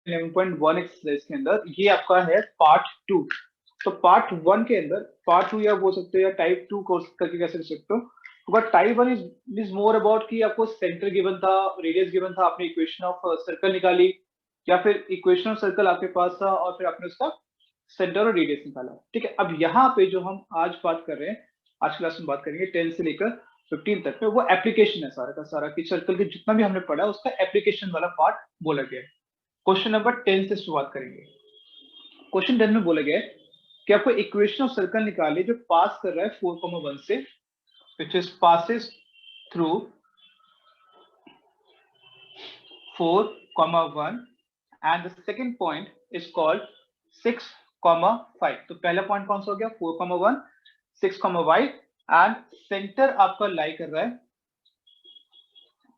11.1 exercise के अंदर ये आपका है पार्ट 2। तो पार्ट 1 के अंदर पार्ट 2 या बोल सकते हो या टाइप 2 कोर्स करके कैसे कर सकते हो। But type 1 is more about कि आपको सेंटर गिवन था, रेडियस गिवन था, आपने इक्वेशन ऑफ सर्कल निकाली या फिर इक्वेशन ऑफ सर्कल आपके पास था और फिर आपने उसका सेंटर और रेडियस निकाला। ठीक है, अब यहाँ पे जो हम आज बात कर रहे हैं, आज क्लास में बात करेंगे 10 से लेकर 15 तक में, वो एप्लीकेशन है सारा का सारा कि सर्कल के जितना भी हमने पढ़ा उसका एप्लीकेशन वाला पार्ट बोला गया है। क्वेश्चन नंबर 10 से शुरुआत करेंगे। क्वेश्चन 10 में बोला गया है कि आपको इक्वेशन ऑफ सर्कल निकालिए जो पास कर रहा है 4,1 से, which is passes through 4,1 and the second point is called 6,5। तो पहला पॉइंट कौन सा हो गया 4,1, 6,5 एंड सेंटर आपका लाई कर रहा है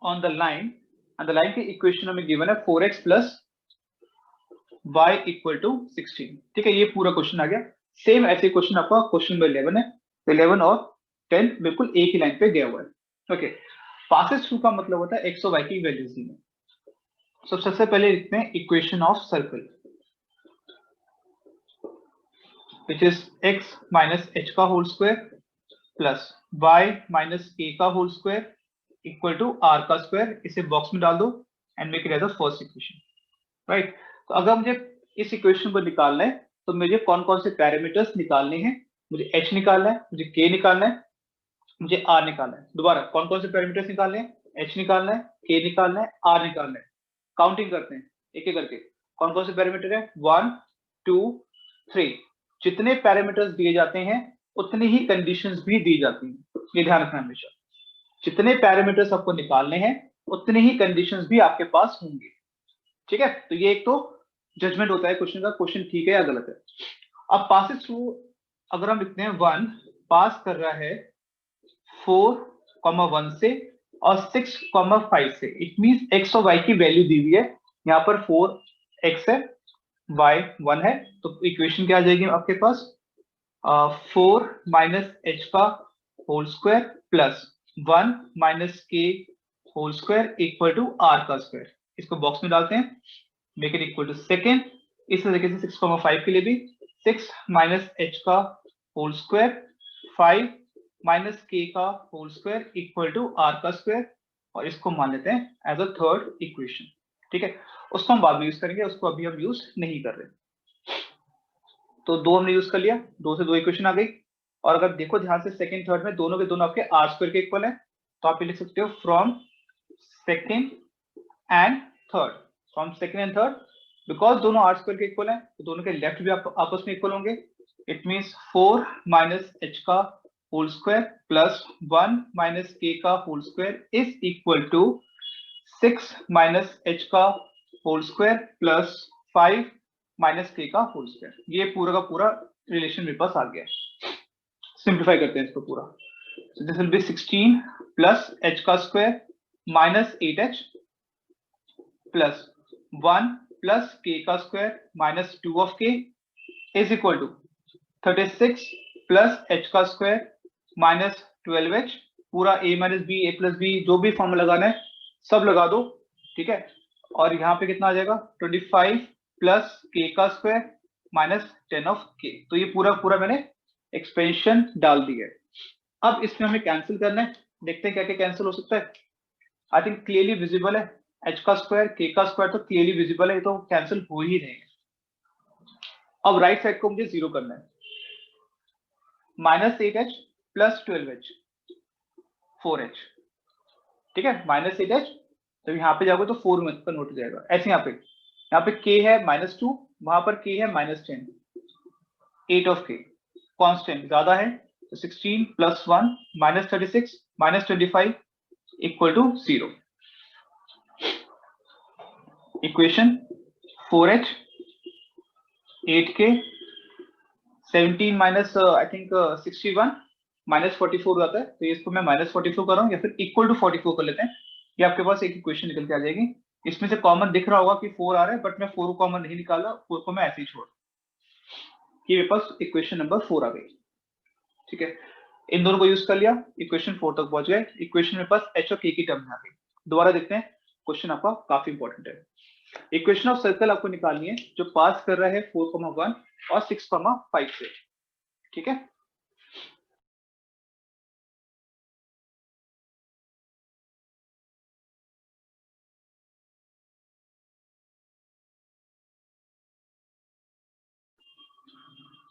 on the line and the line की इक्वेशन हमें गिवन है 4x plus y equal to 16। ठीक है, ये पूरा क्वेश्चन आ गया। सेम ऐसे क्वेश्चन आपका क्वेश्चन नंबर 11 है, तो 11 और 10 बिल्कुल एक ही लाइन पे गया हुआ है। ओके, पासेस थ्रू का मतलब होता है x और y की वैल्यूज देना। तो सबसे पहले लिखते हैं equation of circle which is x minus h का whole square plus y minus a का whole square equal to r का स्क्वायर। इसे बॉक्स में डाल दो and make it as the first equation, right. तो अगर मुझे इस इक्वेशन को निकालना है तो मुझे कौन कौन से पैरामीटर्स निकालने हैं, मुझे h निकालना है, मुझे k निकालना है, मुझे r निकालना है। दोबारा कौन कौन से पैरामीटर्स निकालने हैं, h निकालना है, k निकालना है, r निकालना है। काउंटिंग करते हैं एक एक करके, कौन कौन से पैरामीटर है 1 2 3। जितने पैरामीटर्स दिए जाते हैं उतनी ही कंडीशंस भी दी जाती हैं, ये ध्यान रखना हमेशा। जितने पैरामीटर्स आपको निकालने हैं उतने ही कंडीशंस भी आपके पास होंगे। ठीक है, तो ये एक तो जजमेंट होता है क्वेश्चन का, क्वेश्चन ठीक है या गलत है। अब पासिस थ्रू अगर हम लिखते हैं 1 पास कर रहा है 4,1 से और 6,5 से, इट मींस x और y की वैल्यू दी हुई है। यहाँ पर 4x है, y 1 है, तो इक्वेशन क्या आ जाएगी आपके पास 4 माइनस h का whole square plus 1 minus k whole square equal to r का स्क्वायर। इसको बॉक्स में डालते हैं, make it equal to second. इस तरीके से 6,5 के लिए भी 6 माइनस h का होल स्क्वायर 5 माइनस k का whole square equal to r का स्क्वायर, और इसको मान लेते हैं एज अ थर्ड इक्वेशन। ठीक है, उसको हम बाद में यूज करेंगे, उसको अभी हम यूज नहीं कर रहे। तो दो हमने यूज कर लिया, दो से दो इक्वेशन आ गई। और अगर देखो ध्यान से सेकंड थर्ड में दोनों के दोनों आपके आर स्क्वायर के इक्वल है, तो आप ये लिख सकते हो from second and third, from second and third. Because दोनों आर स्क्वायर के इक्वल है तो दोनों के लेफ्ट भी आपस में इक्वल होंगे। इट मींस 4 माइनस h का whole square plus 1 minus k का whole square is equal to 6 minus h का whole square plus 5 minus k का होल स्क्वायर। ये पूरा का पूरा रिलेशन मेरे पास आ गया। सिंप्लीफाई करते हैं इसको पूरा। This will be 16 plus h का square minus 8h plus 1 plus k का square minus 2 of k is equal to 36 plus h का स्क्वायर माइनस 12h। पूरा a minus B a plus B जो भी फॉर्मूला लगाना है सब लगा दो। ठीक है, और यहाँ पे कितना आ जाएगा 25 प्लस k का स्क्वायर माइनस 10 ऑफ k। तो ये पूरा पूरा मैंने एक्सपेंशन डाल दी है। अब इसमें हमें कैंसिल करना है, देखते हैं क्या क्या कैंसिल हो सकता है। आई थिंक क्लियरली विजिबल है, h का स्क्वायर k का स्क्वायर तो क्लियरली विजिबल है, तो कैंसिल हो ही रहे हैं। अब राइट साइड को मुझे जीरो करना है, minus 8h plus 12h 4h। ठीक है, माइनस 8h, तो यहाँ पे जाओगे तो 4 में कन्वर्ट हो जाएगा। ऐसे यहाँ पे k है -2, वहां पर k है -10, 8 ऑफ k कांस्टेंट ज्यादा है, तो 16 plus 1 minus 36 minus 25 equal to 0। Equation 4h 8k 17 minus I think 61 minus 44 आता है, तो इसको मैं माइनस 44 कर रहा हूँ या फिर इक्वल टू 44 कर लेते हैं। ये आपके पास एक इक्वेशन निकल के आ जाएगी। इसमें से कॉमन दिख रहा होगा कि 4 आ रहा है, बट मैं 4 को कॉमन नहीं निकाला, 4 को मैं ऐसे ही छोड़, ये मेरे पास इक्वेशन नंबर 4 आ गई। ठीक है, इन दोनों को यूज कर लिया, इक्वेशन 4 तक पहुंच गए। इक्वेशन मेरे पास h और k की टर्म में आ गई। दोबारा देखते हैं, क्वेश्चन आपका काफी इंपॉर्टेंट है। इक्वेशन ऑफ सर्कल आपको निकालनी है जो पास कर रहा है 4,1 और 6,5 से, ठीक है।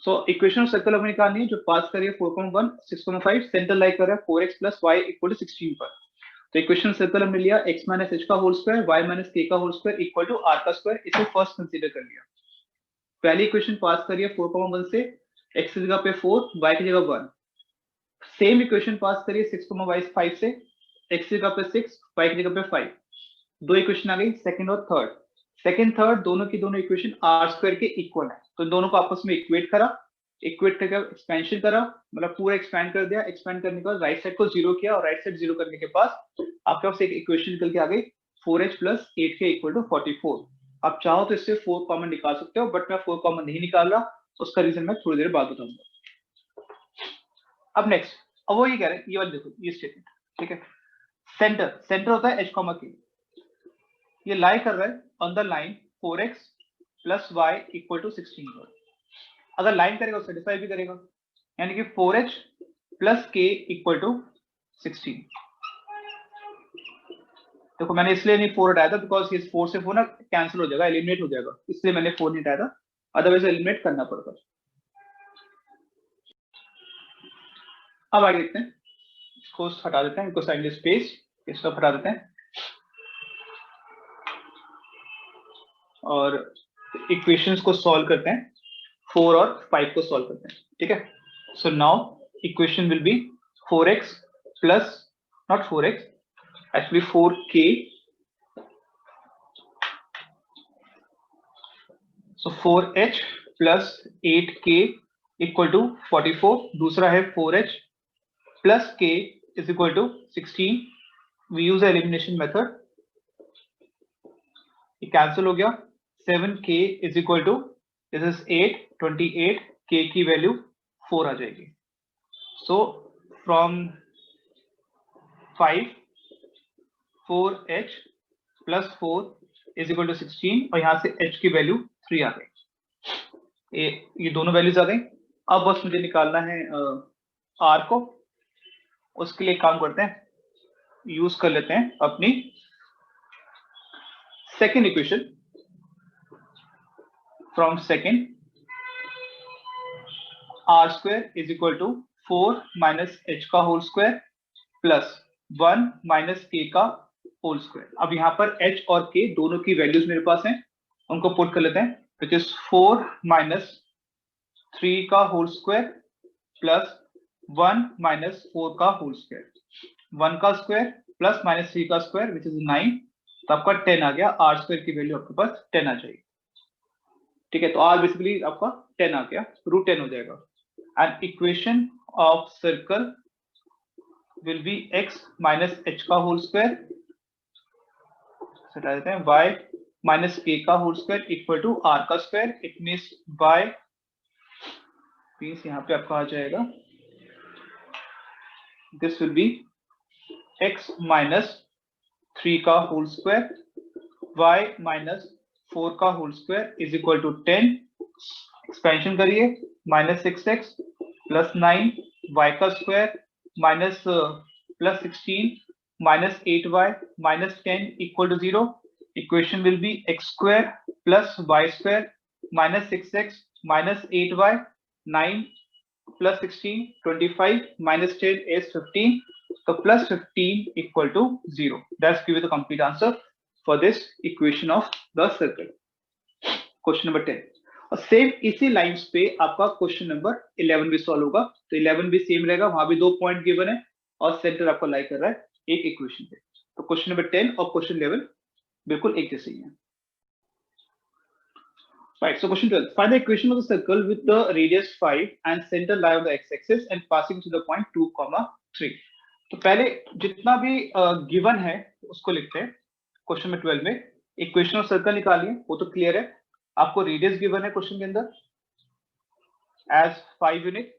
सो इक्वेशन ऑफ सर्कल हमें निकालनी है जो पास कर रही है 4,1 6,5, सेंटर लाई कर रहा है 4x plus y equal to 16 पर। तो इक्वेशन सर्कल हमने लिया x माइनस h का whole square y minus k का whole square equal to r का स्क्वायर, इसे फर्स्ट कंसीडर कर लिया। पहली इक्वेशन पास करिए 4,1 से, x की जगह पे 4 y की जगह 1। सेम इक्वेशन पास करिए 6,5 से, x की जगह पे 6 y की जगह पे 5। दो इक्वेशन आ गई सेकंड और थर्ड। सेकंड थर्ड दोनों की दोनों इक्वेशन आर स्क्वायर के इक्वल है, तो दोनों को आपस में इक्वेट करा, इक्वेट करके एक्सपेंशन करा, मतलब पूरा एक्सपेंड कर दिया। एक्सपेंड करने के बाद राइट साइड को जीरो किया और राइट साइड जीरो करने के बाद आपके पास एक इक्वेशन निकल के आ गई 4h plus 8k equal to 44। आप चाहो तो इससे 4 कॉमन निकाल सकते हो, बट मैं 4 कॉमन नहीं निकाल रहा, उसका रीजन मैं थोड़ी देर बाद बताऊंगा। अब नेक्स्ट, अब वो ये कह रहे हैं, ये वाली देखो ये स्टेटमेंट, ठीक है। सेंटर, सेंटर होता है h कॉमा k, ये लाई कर रहा है on the line 4x plus y equal to 16 पर। अगर लाइन करेगा तो सेटिस्फाई भी करेगा, यानी कि 4h plus k equal to 16। देखो मैंने इसलिए नहीं 4 हटाया था बिकॉज ये 4 से 4 ना कैंसिल हो जाएगा, एलिमिनेट हो जाएगा, इसलिए मैंने 4 नहीं हटाया था, अदरवाइज एलिमिनेट करना पड़ता। अब आगे देखते हैं, इसको हटा देते हैं, इनको साइड स्पेस, इसको हटा देते हैं और इक्वेशंस को सॉल्व करते हैं, 4 और 5 को सॉल्व करते हैं, ठीक है। So now equation will be 4x plus, not 4x, actually 4k, so 4h plus 8k equal to 44। दूसरा है 4h plus k is equal to 16। We use elimination method, ये कैंसिल हो गया। 7k is equal to, this is 8, 28, k की value 4 आ जाएगी। So from 5 4h plus 4 is equal to 16 और यहां से h की वैल्यू 3 आ गई। ये दोनों वैल्यूज आ गई। अब बस मुझे निकालना है r को, उसके लिए काम करते हैं, यूज कर लेते हैं अपनी second equation. From second r square is equal to 4 minus h का whole square plus 1 minus k का होल स्क्वायर। अब यहाँ पर h और k दोनों की वैल्यूज मेरे पास हैं, उनको पुट कर लेते हैं, विच इज 4 माइनस 3 का होल स्क्वायर प्लस 1 माइनस 4 का होल स्क्वायर। 1 का स्क्वायर प्लस माइनस 3 का स्क्वायर विच इज 9, तो आपका 10 आ गया। r स्क्वायर की वैल्यू आपके पास 10 आ जाएगी, ठीक है। तो r बेसिकली आपका 10 आ गया, रूट 10 हो जाएगा। And equation of circle will be x minus h का होल स्क्वायर, हटा देते हैं, y माइनस k का whole square equal to r का square. It means y means यहाँ पे आपका आ जाएगा, this will be x minus 3 का होल स्क्वायर y माइनस 4 का whole square is equal to 10। Expansion करिए, माइनस 6x प्लस 9 y का square minus plus 16 minus 8y minus 10 equal to 0. Equation will be x square plus y square minus 6x minus 8y, 9 plus 16, 25 minus 10 is 15. So plus 15 equal to 0. That's give you the complete answer for this equation of the circle. Question number 10. और same इसी lines पे आपका question number 11 भी solve होगा। तो 11 भी same रहेगा, वहां भी 2 पॉइंट गिवन है और सेंटर आपको लाई कर रहा है एक इक्वेशन पे। तो क्वेश्चन नंबर 10 और क्वेश्चन 11 बिल्कुल एक जैसे ही है। Right, so question 12. Find the equation of the circle with the radius 5 and center lie on the x-axis and passing to the point 2, 3. तो पहले जितना भी गिवन है उसको लिखते हैं। क्वेश्चन में 12 में इक्वेशन ऑफ सर्कल निकालिए, वो तो क्लियर है। आपको रेडियस गिवन है क्वेश्चन के अंदर एज 5 यूनिट,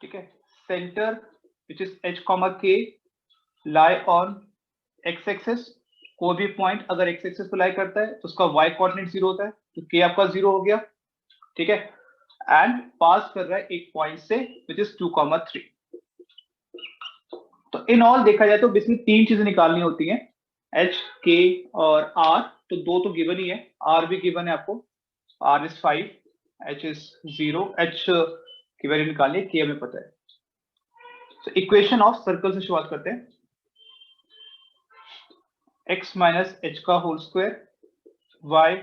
ठीक है। Centre which is h, k lie on x-axis कोई भी पॉइंट अगर एक्स एक्सिस पे लाई करता है तो उसका वाई कोऑर्डिनेट 0 होता है, तो के आपका 0 हो गया, ठीक है। एंड पास कर रहा है एक पॉइंट से विच इज 2,3। तो इन ऑल देखा जाए तो बेसिकली 3 चीजें निकालनी होती हैं, एच, के और आर। तो 2 तो गिवन ही है, आर भी गिवन है आपको, R is 5, H is 0, H की वैल्यू निकालिए, के हमें पता है। तो इक्वेशन ऑफ सर्कल से शुरुआत करते हैं, x माइनस एच का whole square, y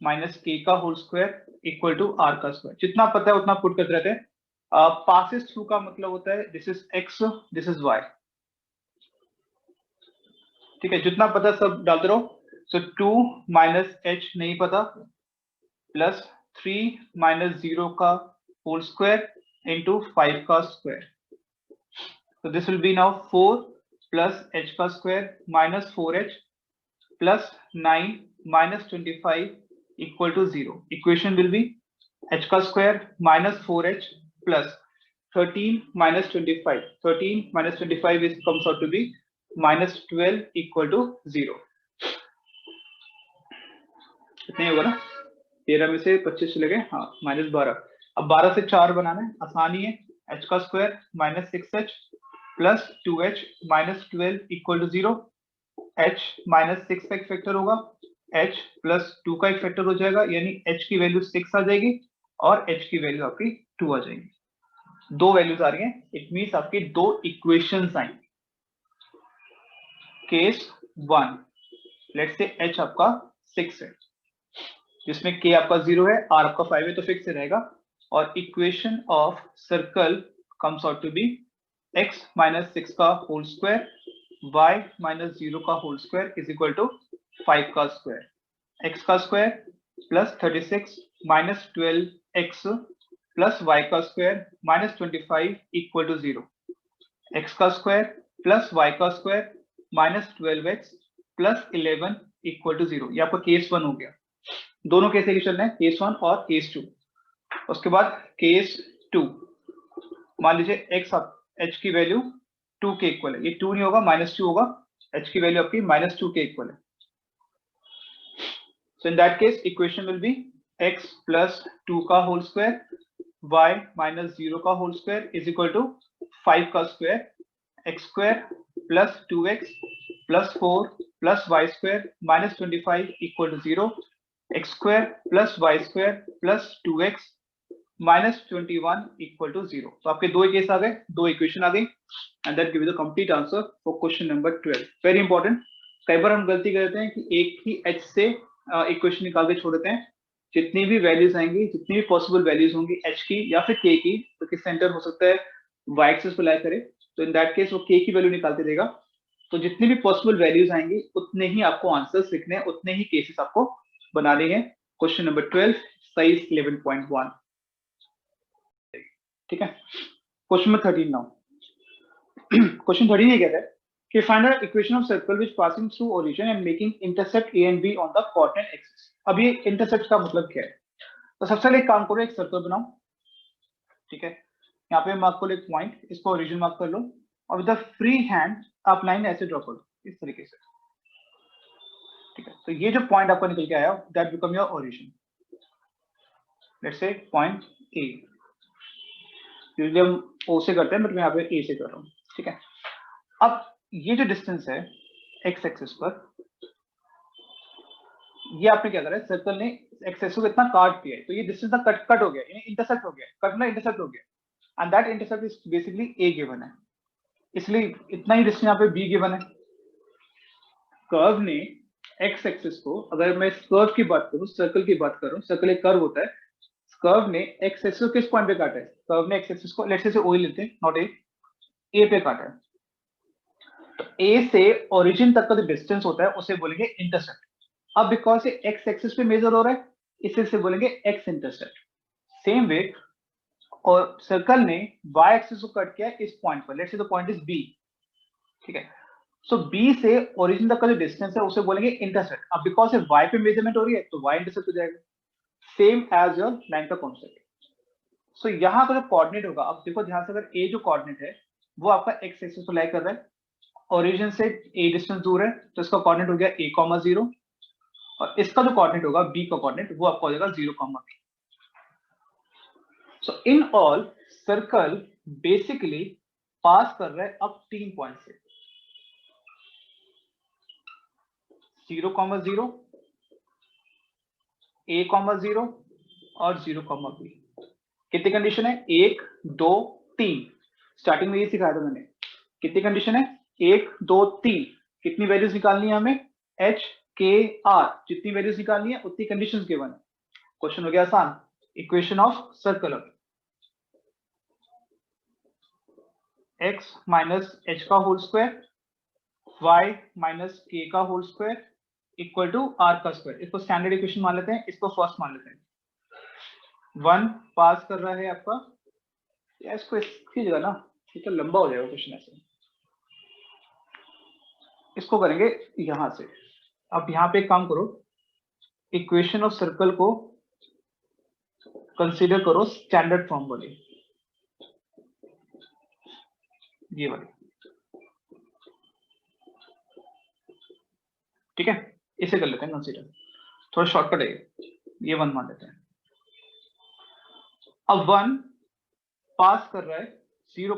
minus K का whole square equal to R का स्क्वायर। जितना पता है उतना पुट करते रहते हैं। पासिस थ्रू का मतलब होता है this is x, this is y, ठीक है। जितना पता सब डालते रहो। सो 2 माइनस एच नहीं पता, प्लस 3 माइनस 0 का होल स्क्वायर इंटू 5 का square. So this will be now 4 plus h का square minus 4h plus 9 minus 25 equal to 0. Equation will be h का square minus 4h plus 13 minus 25. 13 minus 25 is comes out to be minus 12 equal to 0. कितने होगा ना, 13 में से 25 चले गए, हाँ माइनस 12। अब 12 से 4 बनाना है, आसानी है। h का square minus 6h plus 2h minus 12 equal to 0। h minus 6 का एक फैक्टर होगा, h प्लस 2 का एक फैक्टर हो जाएगा, यानी h की वैल्यू 6 आ जाएगी और h की वैल्यू आपकी 2 आ जाएगी। 2 वैल्यूज आ रही हैं, इट मींस आपकी 2 इक्वेशंस आएंगी। केस 1, लेट्स से h आपका 6 है, जिसमें k आपका 0 है, r आपका 5 है, तो फिक्स रहेगा। और equation of circle comes out to be x minus 6 का होल स्क्वायर, y माइनस 0 का whole square is equal to 5 का स्क्वायर, x का square plus 36 minus 12x plus y का square minus 25 equal to 0, x का square plus y का square minus 12x plus 11 equal to 0। ये आपका case 1 हो गया। दोनों केस एक चल रहे हैं, केस 1 और केस 2। उसके बाद केस 2, मान लीजिए x h की वैल्यू 2 के इक्वल है, ये 2 नहीं होगा माइनस 2 होगा, h की वैल्यू आपकी माइनस 2 के इक्वल है। So in that case equation will be x plus 2 का होल स्क्वायर, y माइनस 0 का whole square is equal to 5 का square, x square plus 2x plus 4 plus y square minus 25 equal to 0, x square plus y square plus 2x minus 21 equal to 0। तो आपके दो case आ गए, दो equation आ गई, and that give you the complete answer for question number 12। Very important, कई बार हम गलती करते हैं कि एक ही h से इक्वेशन निकाल के छोड़ देते हैं। जितनी भी वैल्यूज आएंगी, जितनी भी पॉसिबल वैल्यूज होंगी h की या फिर k की, तो किस सेंटर हो सकता है y एक्सिस पे लाई करे, तो इन दैट केस वो k की वैल्यू निकालते देगा। तो जितनी भी पॉसिबल वैल्यूज आएंगी उतने ही आपको आंसर्स लिखने हैं, उतने ही केसेस आपको बनाने हैं। क्वेश्चन नंबर 12 साइज 11.1, ठीक है। Question number 13 now. क्वेश्चन 13 ये कहता है कि find the equation of circle which passing through origin and making intersect A and be on the coordinate axis. अब ये इंटरसेक्ट का मतलब क्या है? तो सबसे पहले एक काम करो, एक सर्कल बनाओ, ठीक है। यहाँ पे मार्क करो एक पॉइंट, इसको ओरिजिन मार्क कर लो, और विद द फ्री हैंड आप लाइन ऐसे ड्रॉ कर दो इस तरीके से, ठीक है। तो ये जो पॉइंट आपका निकल के आया, that become your origin. Let's say point A, usually हम ओ से करते हैं, बट मैं यहाँ पे ए से कर रहा हूँ, ठीक है। अब ये जो डिस्टेंस है एक्स एक्सिस पर, ये आपने क्या करा है, सर्कल ने एक्स एक्सिस को इतना काट दिया है, तो ये डिस्टेंस ना कट हो गया, यानी इंटरसेक्ट हो गया, कटना इंटरसेक्ट हो गया, and that intersect is basically A given है, इसलिए इतना ही डिस्टेंस यहाँ पे बी गिवन है। कर्व ने एक्स एक्सिस को, अगर मैं इस कर्व की बात करूं, सर्कल की बात करूं, सर्कल एक कर्व होता है, कर्व ने एक्स एक्सिस को किस पॉइंट पे काटा है? कर्व ने एक्स एक्सिस को, लेट्स से ओ लेते हैं, नॉट ए पे काटा है। तो ए से ओरिजिन तक का जो डिस्टेंस होता है उसे बोलेंगे इंटरसेप्ट। अब बिकॉज ये एक्स एक्सिस पे मेजर हो रहा है, इसे बोलेंगे एक्स इंटरसेप्ट। सेम वे, और सर्कल ने वाई एक्सिस को कट किया इस पॉइंट पर, let's say the point is B, ठीक है। सो बी से ओरिजिन तक का जो डिस्टेंस है उसे बोलेंगे इंटरसेप्ट। अब बिकॉज ये वाई पे मेजरमेंट हो रही है तो वाई इंटरसेप्ट हो जाएगा, सेम एज योर लाइन का कॉन्सेप्ट। सो यहाँ का जो कोऑर्डिनेट होगा, अब देखो ध्यान से, अगर ए जो कोऑर्डिनेट है वो आपका एक्स एक्सिस को लाई कर रहा है, ओरिजिन से a डिस्टेंस दूर है तो इसका कोऑर्डिनेट हो गया a, 0 और इसका जो कोऑर्डिनेट होगा b का कोऑर्डिनेट वो आपका हो जाएगा 0, b। So in all circle basically pass कर रहा है अब 3 पॉइंट से 0, 0, a, 0 और 0, b। कितनी कंडीशन है? 1, 2, 3। स्टार्टिंग में ये सिखाया था मैंने। कितनी कंडीशन है? 1, 2, 3। कितनी वैल्यूज निकालनी है हमें? h, k, r। जितनी वैल्यूज निकालनी है उतनी कंडीशंस गिवन है। क्वेश्चन हो गया आसान। Equation of circle x minus h का whole square y minus k का whole square equal to r का स्क्वायर। इसको स्टैंडर्ड इक्वेशन मान लेते हैं, इसको फर्स्ट मान लेते हैं। 1 पास कर रहा है आपका, इसको इसकी जगह ना ये तो लंबा हो जाएगा क्वेश्चन ऐसे, इसको करेंगे यहां से। अब यहाँ पे एक काम करो, इक्वेशन ऑफ सर्कल को कंसीडर करो स्टैंडर्ड फॉर्म वाली, ये वाली, ठीक है। इसे कर लेते हैं कंसीडर, थोड़ा शॉर्टकट है ये 1 मान लेते हैं। अब 1 पास कर रहा है 0,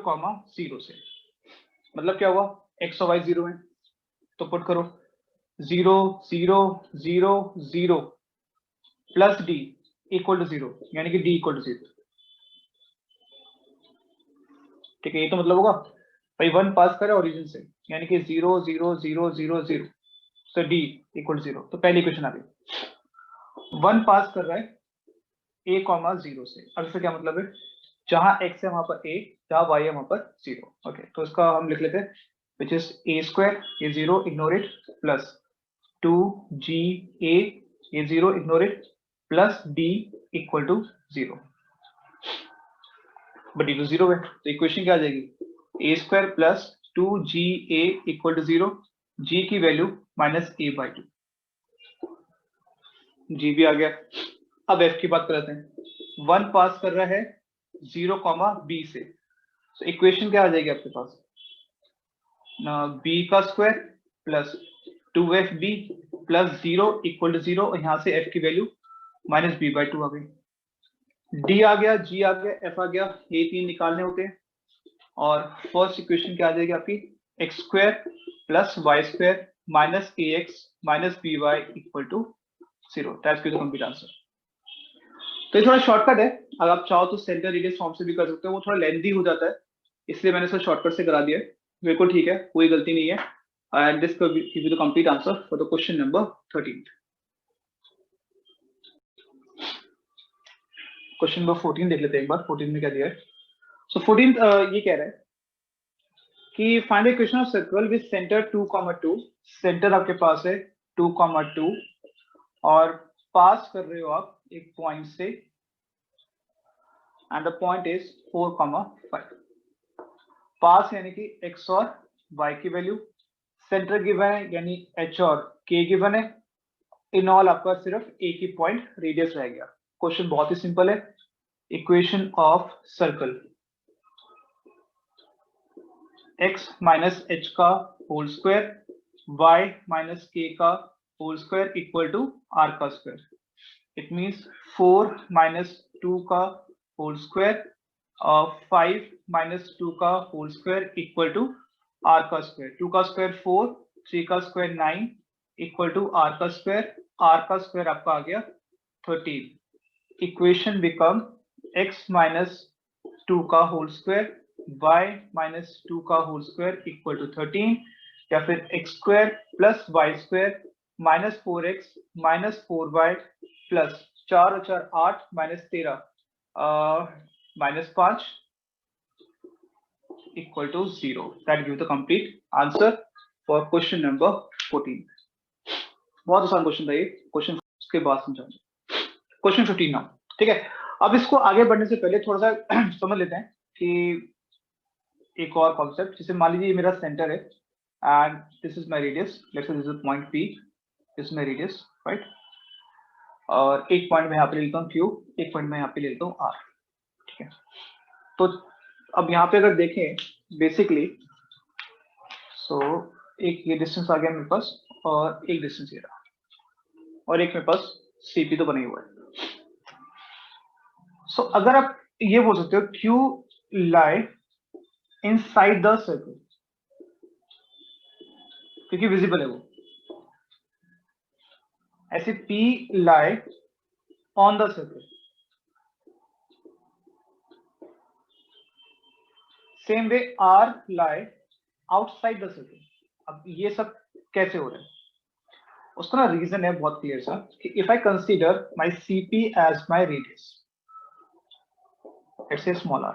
0 से, मतलब क्या हुआ? x और y 0 है तो पुट करो 0, 0, 0, 0 प्लस d इक्वल टू 0, यानी कि d इक्वल टू 0। ठीक है, ये तो मतलब होगा भाई 1 पास करे ओरिजिन से, यानी कि 0, 0, 0, 0, 0 तो d इक्वल टू 0। तो पहली इक्वेशन आ गई। 1 पास कर रहा है a, 0 से। अब इसका क्या मतलब है? जहां x है वहां पर a, जहां y है वहां पर 0। ओके, तो इसका हम लिख लेते हैं विच इज a स्क्वायर, ये 0 इग्नोर इट, प्लस 2ga, ये 0 ignore it, plus d equal to 0। But ये तो 0 है तो इक्वेशन क्या आ जाएगी? a square plus 2ga equal to 0, g की वैल्यू माइनस a/2, g भी आ गया। अब f की बात करते हैं। 1 पास कर रहा है 0, b से, तो इक्वेशन क्या आ जाएगी आपके पास? b का square plus 2fb plus 0 equal to 0, यहां से f की वैल्यू माइनस b/2 आ गई। d आ गया, g आ गया, f आ गया, ये 3 निकालने होते हैं। और फर्स्ट इक्वेशन क्या आ जाएगी आपकी? X square plus y square minus a x minus b y equal to 0। That's the complete answer. तो ये थोड़ा शॉर्टकट है, अगर आप चाहो तो सेंटर रेडियस फॉर्म से भी कर सकते हो, वो थोड़ा लेंथी हो जाता है, इसलिए मैंने इसको शॉर्टकट से करा दिया है। बिल्कुल ठीक है, कोई गलती नहीं है। And this give you the complete answer for the question number 13। Question number 14 देख लेते हैं एक बार। 14 में क्या दिया है? सो 14 ये कह रहा है कि find equation of circle with centre 2, 2। Centre आपके पास है 2, 2 और पास कर रहे हो आप एक पॉइंट से, एंड द पॉइंट इज 4, 5। पास यानी कि x और y की वैल्यू, सेंटर गिवन है यानी h और k गिवन है। इन ऑल आपका सिर्फ एक ही पॉइंट रेडियस रह गया। क्वेश्चन बहुत ही सिंपल है। Equation of circle x minus h का whole square y minus k का whole square equal to r का स्क्वायर। इट मीन्स 4 माइनस 2 का होल स्क्वायर, 5 माइनस 2 का whole square equal to r का स्क्वायर। 2 का स्क्वायर 4, 3 का square 9 equal to r का square. r का स्क्वायर आपका आ गया 13। इक्वेशन बिकम x माइनस 2 का होल स्क्वायर y माइनस 2 का होल स्क्वायर इक्वल टू 13, या फिर x square plus y square minus 4x minus 4y plus 4 और 4 8 minus 13 minus 5 equal to 0। That give the complete answer for question number 14। बहुत आसान question था ये question, उसके बाद समझाऊंगा क्वेश्चन 15 नाउ। ठीक है, अब इसको आगे बढ़ने से पहले थोड़ा सा समझ लेते हैं कि एक और कॉन्सेप्ट, जैसे मान लीजिए मेरा सेंटर है and this is my radius, let's say this is point P, this is my radius, right. और एक पॉइंट मैं यहाँ पे ले लेता हूँ Q, एक पॉइंट मैं यहाँ पे ले लेता हूँ R। ठीक है, तो अब यहाँ पे अगर देखें बेसिकली सो एक ये डिस्टेंस आ गया मेरे पास और एक डिस्टेंस ये रहा और एक मेरे पास CP तो बना ही हुआ है। सो अगर आप ये बोल सकते हो Q lie inside the circle, क्योंकि विजिबल है वो, ऐसे P lie on the circle, same way R lie outside the circle. अब ये सब कैसे हो रहा है, उसका ना रीजन है बहुत क्लियर सा कि if I consider my CP as my radius, it's a small r,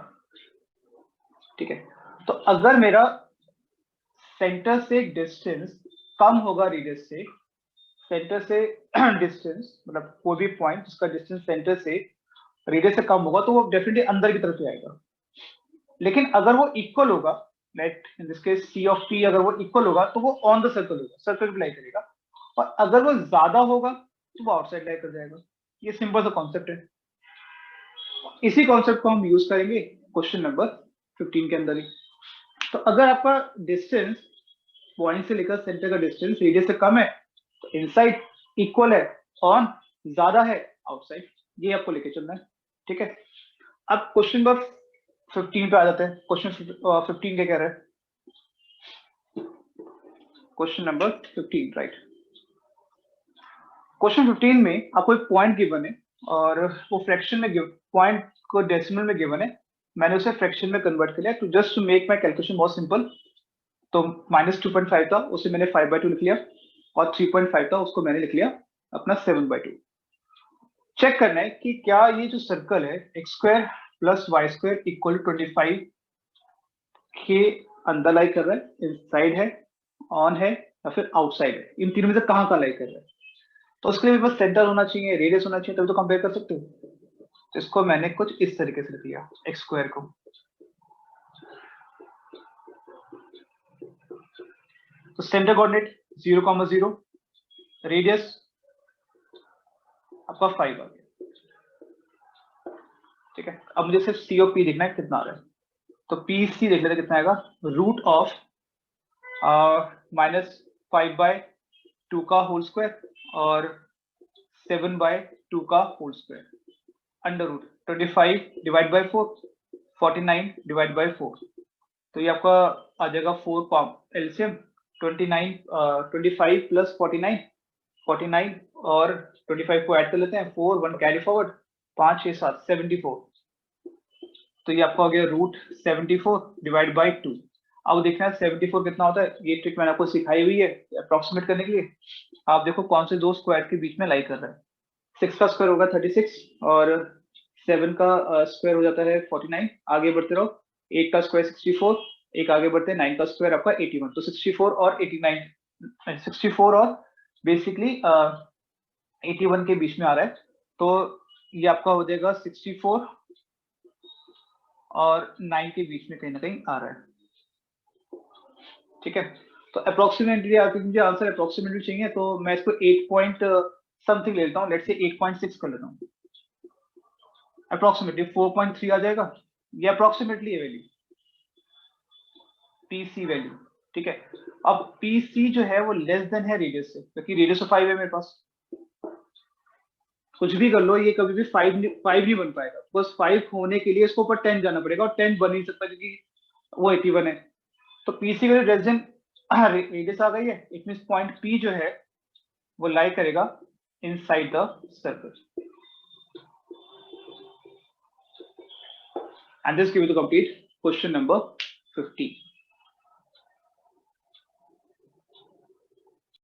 ठीक है। तो अगर मेरा सेंटर से डिस्टेंस कम होगा रेडियस से, सेंटर से डिस्टेंस मतलब कोई भी पॉइंट जिसका डिस्टेंस सेंटर से रेडियस से कम होगा तो वो डेफिनेटली अंदर की तरफ ही आएगा। लेकिन अगर वो इक्वल होगा, let in this case C of P अगर वो इक्वल होगा तो वो ऑन द सर्कल होगा, सर्कल पे लाई करेगा, और अगर वो ज्यादा होगा तो वो आउटसाइड लाई कर जाएगा। ये सिंपल सा कॉन्सेप्ट है। इसी कॉन्सेप्ट को हम यूज करेंगे क्वेश्चन नंबर 15 के अंदर ही। तो अगर आपका डिस्टेंस पॉइंट से लेकर सेंटर का डिस्टेंस रेडियस से कम है तो इनसाइड इक्वल है, ऑन ज्यादा है, आउटसाइड, ये आपको लेके चलना है, ठीक है। अब क्वेश्चन नंबर 15 पे आ जाते हैं। क्वेश्चन 15 क्या कह रहा है, क्वेश्चन नंबर 15, राइट। क्वेश्चन 15 में आपको एक पॉइंट गिवन है और वो फ्रैक्शन में पॉइंट को डेसिमल में गिवन है, मैंने उसे फ्रैक्शन में कन्वर्ट कर लिया to just to make my calculation बहुत सिंपल। तो -2.5 था, उसे मैंने 5/2 लिख लिया, और 3.5 था, उसको मैंने लिख लिया अपना 7/2। चेक करना है कि क्या ये जो सर्कल है x² + y² = 25 के अंदर लाई कर रहा है, इनसाइड है, ऑन है, या फिर आउटसाइड है, इन तीनों में से कहाँ लाई कर रहा है। तो उसके लिए बस सेंटर होना चाहिए, रेडियस होना चाहिए, तभी तो कंपेयर कर सकते हो। तो इसको मैंने कुछ इस तरीके से लिख लिया, x² को। तो सेंटर कोऑर्डिनेट 0,0, रेडियस आपका 5 आ गया, ठीक है। अब मुझे सिर्फ C और P देखना है कितना आ रहा है। तो PC देख लेते कितना आएगा, √of -5/2 का होल स्क्वायर और 7/2 का whole square, √25 divide by 4, 49 divide by 4। तो ये आपका आ जाएगा 4 एलसीएम 29, 25 + 49, 49 और 25 को ऐड कर लेते हैं, 4 1 कैरी फॉरवर्ड, 5 6 7 74। तो ये आपका हो गया √74 डिवाइड बाय 2। अब देखना है 74 कितना होता है, ये ट्रिक मैंने आपको सिखाई हुई है अप्रोक्सीमेट करने के लिए। आप देखो कौन से दो स्क्वायर के बीच में लाई कर रहा है। 6 का स्क्वायर होगा 36 और 7 का स्क्वायर हो जाता है 49। आगे बढ़ते रहो, 8 का स्क्वायर 64, एक आगे बढ़ते हैं, 9 का स्क्वायर आपका 81। तो 64 और 89, 64 और बेसिकली 81 के बीच में आ रहा है। तो ये आपका हो जाएगा 64 और 9 के बीच में कहीं ना कहीं आ रहा है, ठीक है। तो अप्रोक्सीमेटली मुझे आंसर अप्रोक्सीमेटली चाहिए, तो मैं इसको 8 पॉइंट समथिंग ले लेता हूँ, लेट्स से 8.6 कर लेता हूँ। अप्रोक्सीमेटली 4.3 आ जाएगा, ये अप्रोक्सीमेटली है वैल्यू, PC वैल्यू, ठीक है। अब PC जो है वो लेस देन है रेडियस से, क्योंकि रेडियस तो 5 है मेरे पास। कुछ भी कर लो, ये कभी भी 5 नहीं बन पाएगा, बस 5 होने के लिए इसको ऊपर 10 जाना पड़ेगा, और 10 बन नहीं सकता क्योंकि वो 81 है। तो PC का जो लेस देन रेडियस आ गई है, इट मींस पॉइंट P जो है वो लाई करेगा inside the circle, and this give you the complete question number 15।